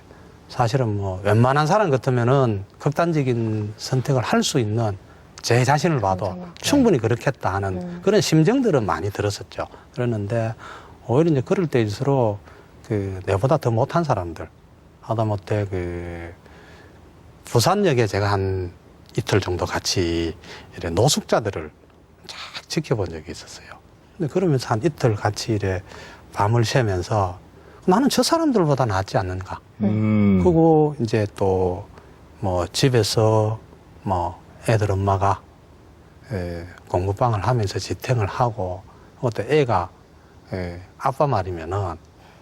사실은 뭐 웬만한 사람 같으면은 극단적인 선택을 할 수 있는 제 자신을 봐도 감사합니다. 충분히 그렇겠다 하는 그런 심정들은 많이 들었었죠. 그랬는데 오히려 이제 그럴 때일수록 그 내보다 더 못한 사람들 하다못해 그 부산역에 제가 한 이틀 정도 같이 이래 노숙자들을 쫙 지켜본 적이 있었어요. 근데 그러면서 한 이틀 같이 이래 밤을 새면서 나는 저 사람들보다 낫지 않는가. 그리고 이제 또 뭐 집에서 뭐 애들 엄마가 공부방을 하면서 지탱을 하고 그때 애가 아빠 말이면은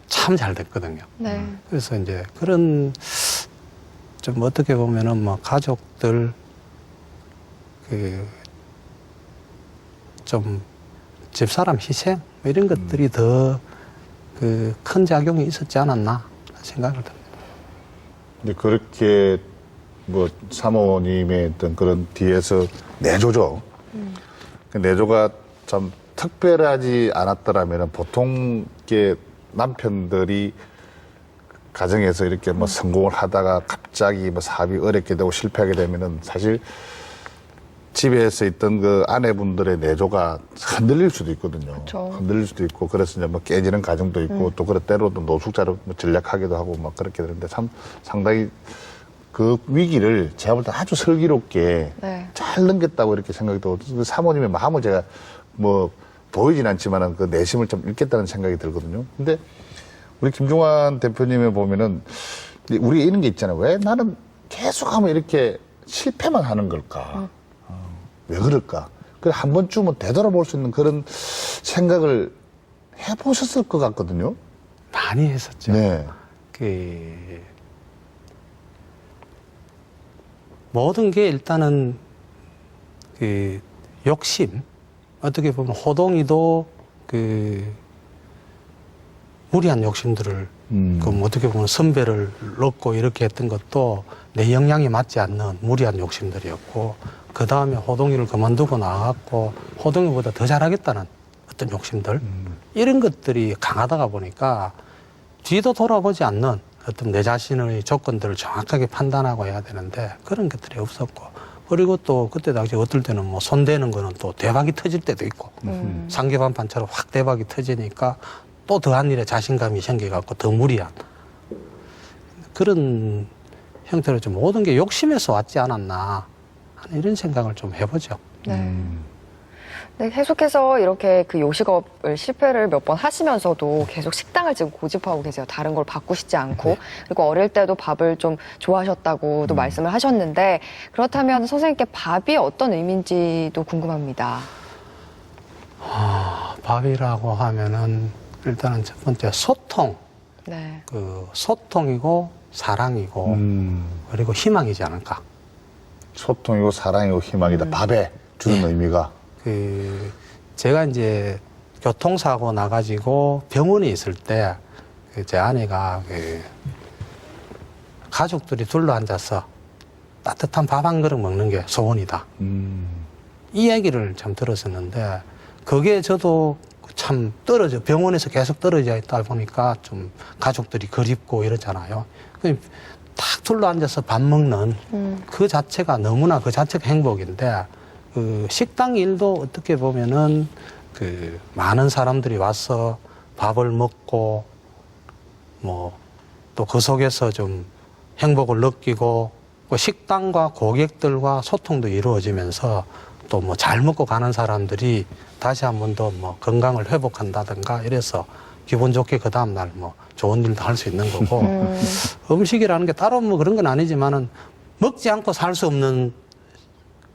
참 잘 됐거든요. 네. 그래서 이제 그런 좀 어떻게 보면은 뭐 가족들 그 좀 집사람 희생 뭐 이런 것들이 더 그 큰 작용이 있었지 않았나 생각을 듭니다. 근데 그렇게 뭐 사모님의 어떤 그런 뒤에서 내조죠. 그 내조가 참 특별하지 않았더라면 보통 게 남편들이 가정에서 이렇게 뭐 성공을 하다가 갑자기 뭐 사업이 어렵게 되고 실패하게 되면은 사실 집에서 있던 그 아내분들의 내조가 흔들릴 수도 있거든요. 그쵸. 흔들릴 수도 있고 그래서 이제 뭐 깨지는 가정도 있고 또 그럴 때로도 노숙자로 뭐 전략하기도 하고 막 그렇게 되는데 참 상당히 그 위기를 제가 볼 때 아주 슬기롭게 네. 잘 넘겼다고 이렇게 생각이 들고 그 사모님의 마음을 제가 뭐 보이진 않지만은 그 내심을 좀 읽겠다는 생각이 들거든요. 근데 우리 김종환 대표님을 보면은 우리가 이런 게 있잖아요. 왜 나는 계속하면 이렇게 실패만 하는 걸까? 왜 그럴까? 그래 한 번쯤은 되돌아볼 수 있는 그런 생각을 해보셨을 것 같거든요. 많이 했었죠. 네. 그 모든 게 일단은 그 욕심 어떻게 보면 호동이도 그 무리한 욕심들을 그럼 어떻게 보면 선배를 넣고 이렇게 했던 것도 내 역량에 맞지 않는 무리한 욕심들이었고 그 다음에 호동이를 그만두고 나갔고 호동이보다 더 잘하겠다는 어떤 욕심들 이런 것들이 강하다가 보니까 뒤도 돌아보지 않는 어떤 내 자신의 조건들을 정확하게 판단하고 해야 되는데 그런 것들이 없었고 그리고 또 그때 당시 어떨 때는 뭐 손대는 거는 또 대박이 터질 때도 있고 상계반판처럼 확 대박이 터지니까 또 더한 일에 자신감이 생겨갖고 더 무리한 그런 형태로 좀 모든 게 욕심에서 왔지 않았나 하는 이런 생각을 좀 해보죠. 네. 네, 계속해서 이렇게 그 요식업을 실패를 몇 번 하시면서도 계속 식당을 지금 고집하고 계세요. 다른 걸 바꾸시지 않고. 네. 그리고 어릴 때도 밥을 좀 좋아하셨다고도 말씀을 하셨는데 그렇다면 선생님께 밥이 어떤 의미인지도 궁금합니다. 밥이라고 하면은 일단은 첫 번째 소통. 네. 그 소통이고 사랑이고 그리고 희망이지 않을까. 소통이고 사랑이고 희망이다. 밥에 주는 의미가. 그 제가 이제 교통사고 나가지고 병원에 있을 때 제 아내가 그 가족들이 둘러앉아서 따뜻한 밥 한 그릇 먹는 게 소원이다. 이 얘기를 참 들었었는데 그게 저도 참 병원에서 계속 떨어져 있다 보니까 좀 가족들이 그립고 이러잖아요. 딱 둘러앉아서 밥 먹는 그 자체가 너무나 그 자체가 행복인데 그 식당 일도 어떻게 보면은 그 많은 사람들이 와서 밥을 먹고 뭐 또 그 속에서 좀 행복을 느끼고 그 식당과 고객들과 소통도 이루어지면서 또 뭐 잘 먹고 가는 사람들이 다시 한 번 더 뭐 건강을 회복한다든가 이래서 기분 좋게 그 다음날 뭐 좋은 일도 할 수 있는 거고 음식이라는 게 따로 뭐 그런 건 아니지만은 먹지 않고 살 수 없는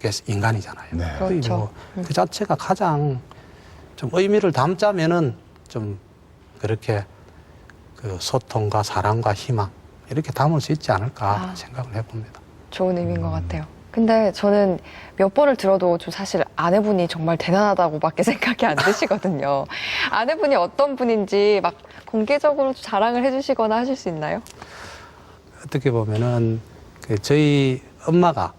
게 인간이잖아요. 네. 그렇죠. 그 자체가 가장 좀 의미를 담자면은 좀 그렇게 그 소통과 사랑과 희망 이렇게 담을 수 있지 않을까 생각을 해봅니다. 좋은 의미인 것 같아요. 근데 저는 몇 번을 들어도 좀 사실 아내분이 정말 대단하다고밖에 생각이 안 드시거든요. 아내분이 어떤 분인지 막 공개적으로 자랑을 해주시거나 하실 수 있나요? 어떻게 보면은 그 저희 엄마가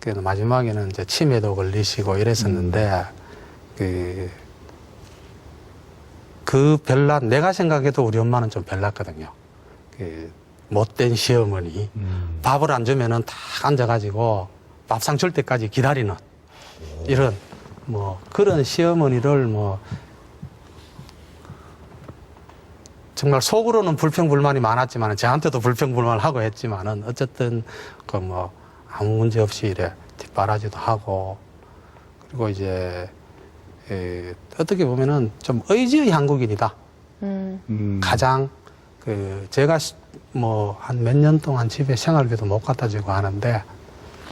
그 마지막에는 이제 치매도 걸리시고 이랬었는데 그 별난 내가 생각해도 우리 엄마는 좀 별났거든요. 그 못된 시어머니 밥을 안 주면은 딱 앉아가지고 밥상 줄 때까지 기다리는 이런 뭐 그런 시어머니를 뭐 정말 속으로는 불평불만이 많았지만 저한테도 불평불만을 하고 했지만은 어쨌든 그 뭐 아무 문제 없이 이래 뒷바라지도 하고 그리고 이제 어떻게 보면은 좀 의지의 한국인이다. 가장 그 제가 뭐 한 몇 년 동안 집에 생활비도 못 갖다 주고 하는데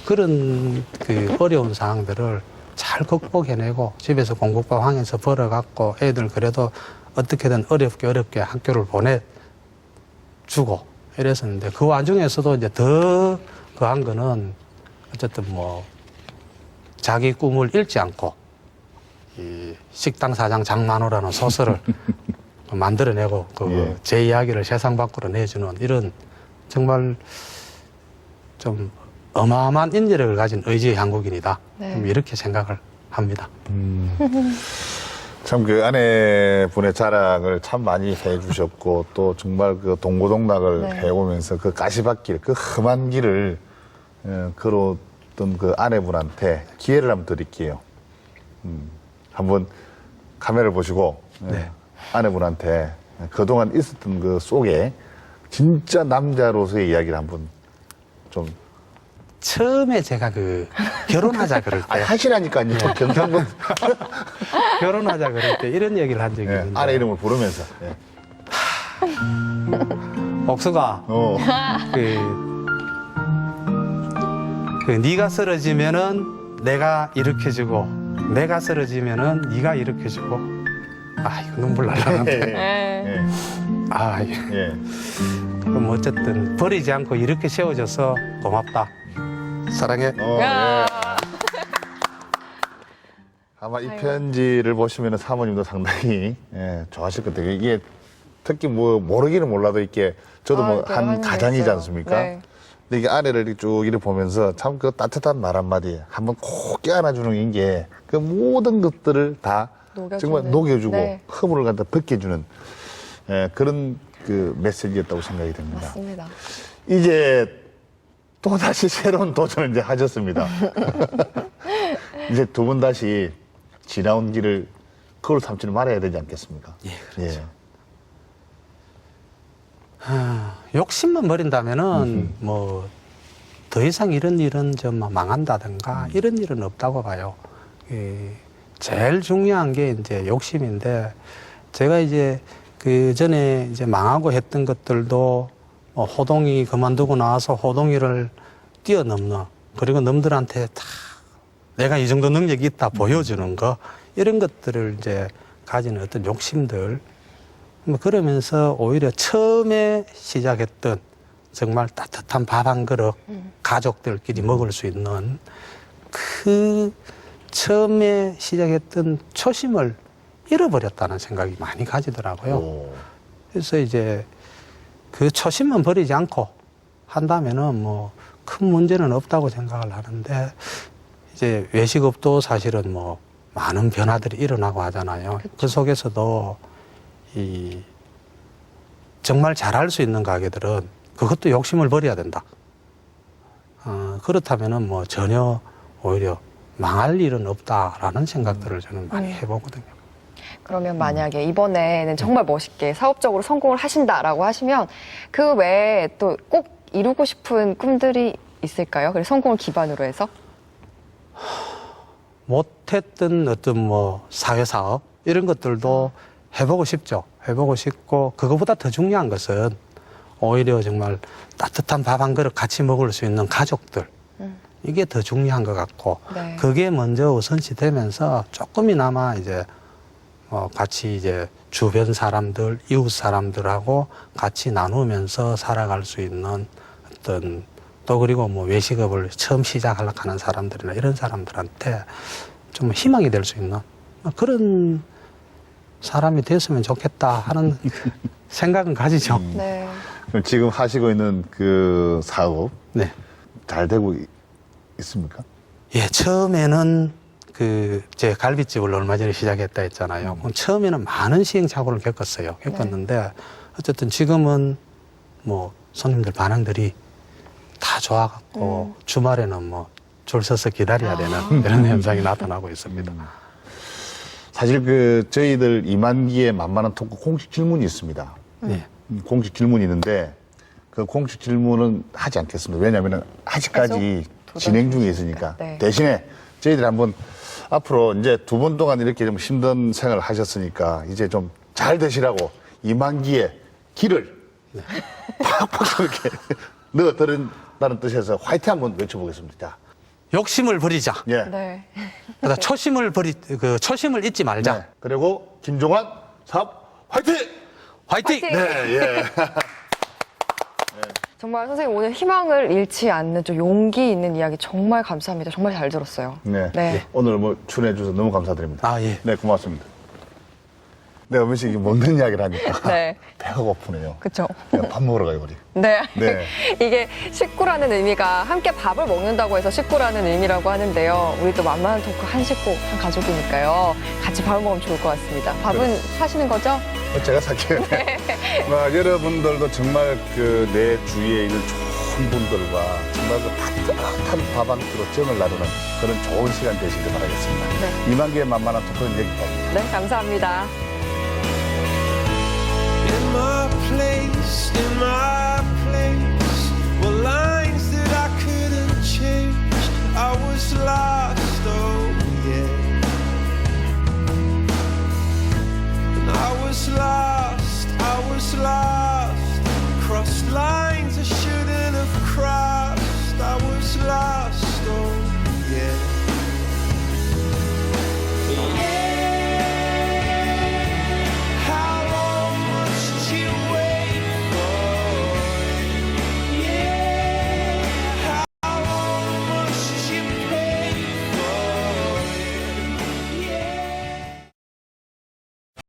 그런 그 어려운 상황들을 잘 극복해내고 집에서 공국밥 항해서 벌어갖고 애들 그래도 어떻게든 어렵게 학교를 보내주고 이랬었는데 그 와중에서도 이제 더 그한 거는 어쨌든 뭐 자기 꿈을 잃지 않고 이 식당 사장 장만호라는 소설을 만들어내고 그 제 이야기를 세상 밖으로 내주는 이런 정말 좀 어마어마한 인재력을 가진 의지의 한국인이다. 네. 이렇게 생각을 합니다. 참 그 아내분의 자랑을 참 많이 해주셨고 또 정말 그 동고동락을 네. 해오면서 그 가시밭길 그 험한 길을 걸어왔던 그 아내분한테 기회를 한번 드릴게요. 한번 카메라를 보시고 네. 아내분한테 그동안 있었던 그 속에 진짜 남자로서의 이야기를 한번 좀 처음에 제가 그 결혼하자 그럴 때 하시라니까요. 경상도 결혼하자 그럴 때 이런 얘기를 한 적이 있는데 아내 이름을 부르면서 옥수가 그 네가 쓰러지면은 내가 일으켜주고 내가 쓰러지면은 네가 일으켜주고 아 이거 눈물 날라는데 네. 아 그럼 어쨌든 버리지 않고 이렇게 세워줘서 고맙다 사랑해. 야. 아마 이 편지를 보시면 사모님도 상당히 좋아하실 것 같아요. 이게 특히 뭐 모르기는 몰라도 이렇게 저도 아, 뭐 이렇게 한 하는 게 가장이지 있어요. 않습니까? 네. 근데 이게 아내를 이렇게 쭉 이렇게 보면서 참 그 따뜻한 말 한마디 한번 꼭 껴안아주는 게 그 모든 것들을 다 녹여주는. 정말 녹여주고 네. 허물을 갖다 벗겨주는 그런 그 메시지였다고 생각이 됩니다. 맞습니다. 이제 또 다시 새로운 도전을 이제 하셨습니다. 이제 두 분 다시 지나온 길을 그걸 삼지는 말아야 되지 않겠습니까? 예, 그렇죠. 욕심만 버린다면은 뭐 더 이상 이런 일은 좀 망한다든가 이런 일은 없다고 봐요. 제일 중요한 게 이제 욕심인데 제가 이제 그 전에 이제 망하고 했던 것들도 호동이 그만두고 나와서 호동이를 뛰어넘는 그리고 남들한테 다 내가 이 정도 능력이 있다 보여주는 거 이런 것들을 이제 가지는 어떤 욕심들 뭐 그러면서 오히려 처음에 시작했던 정말 따뜻한 밥 한 그릇 가족들끼리 먹을 수 있는 그 처음에 시작했던 초심을 잃어버렸다는 생각이 많이 가지더라고요. 오. 그래서 이제 그 초심만 버리지 않고 한다면은 뭐 큰 문제는 없다고 생각을 하는데 이제 외식업도 사실은 뭐 많은 변화들이 일어나고 하잖아요. 그 속에서도 이 정말 잘할 수 있는 가게들은 그것도 욕심을 버려야 된다. 그렇다면은 뭐 전혀 오히려 망할 일은 없다라는 생각들을 저는 많이 해보거든요. 그러면 만약에 이번에는 정말 멋있게 사업적으로 성공을 하신다라고 하시면 그 외에 또 꼭 이루고 싶은 꿈들이 있을까요? 그래서 성공을 기반으로 해서? 못했던 어떤 뭐 사회사업 이런 것들도 해보고 싶죠. 해보고 싶고 그거보다 더 중요한 것은 오히려 정말 따뜻한 밥 한 그릇 같이 먹을 수 있는 가족들 이게 더 중요한 것 같고 네. 그게 먼저 우선시 되면서 조금이나마 이제 같이 이제 주변 사람들, 이웃 사람들하고 같이 나누면서 살아갈 수 있는 어떤 또 그리고 뭐 외식업을 처음 시작하려고 하는 사람들이나 이런 사람들한테 좀 희망이 될 수 있는 그런 사람이 됐으면 좋겠다 하는 생각은 가지죠. 네. 그럼 지금 하시고 있는 그 사업 네. 잘 되고 있습니까? 예, 처음에는 제 갈비집을 얼마 전에 시작했다 했잖아요. 그럼 처음에는 많은 시행착오를 겪었는데 어쨌든 지금은 뭐 손님들 반응들이 다 좋아갖고 주말에는 뭐 줄 서서 기다려야 되는 이런 현상이 나타나고 있습니다. 사실 그 저희들 이만기의 만만한 토크 공식 질문이 있습니다. 예. 공식 질문이 있는데 그 공식 질문은 하지 않겠습니다. 왜냐하면 아직까지 계속 진행 중에 도전 있으니까. 네. 대신에 저희들이 한번 앞으로 이제 두 번 동안 이렇게 좀 힘든 생활을 하셨으니까 이제 좀 잘 되시라고 이만기의 길을 팍팍 이렇게 넣어드린다는 뜻에서 화이팅 한번 외쳐보겠습니다. 자, 욕심을 버리자. 예. 네. 그러니까 초심을 잊지 말자. 네. 그리고 김종환 사업 화이팅! 화이팅! 화이팅! 네, 예. 정말 선생님 오늘 희망을 잃지 않는 좀 용기 있는 이야기 정말 감사합니다. 정말 잘 들었어요. 네. 네. 오늘 뭐 출연해 주셔서 너무 감사드립니다. 아, 예. 네, 고맙습니다. 네, 어머니 이게 먹는 이야기를 하니까 네. 배가 고프네요. 그렇죠. 그냥 밥 먹으러 가요, 우리. 네. 네. 이게 식구라는 의미가 함께 밥을 먹는다고 해서 식구라는 의미라고 하는데요. 우리 또 만만한 토크 한 식구, 한 가족이니까요. 같이 밥을 먹으면 좋을 것 같습니다. 밥은 사시는 거죠? 제가 살게요. 여러분들도 정말 그 내 주위에 있는 좋은 분들과 정말 그 따뜻한 밥 한 끼로 정을 나누는 그런 좋은 시간 되시길 바라겠습니다. 네. 이만기의 만만한 토크는 여기까지입니다. 네, 감사합니다. In my place, were lines that I couldn't change. I was lost, oh yeah. And I was lost, crossed lines.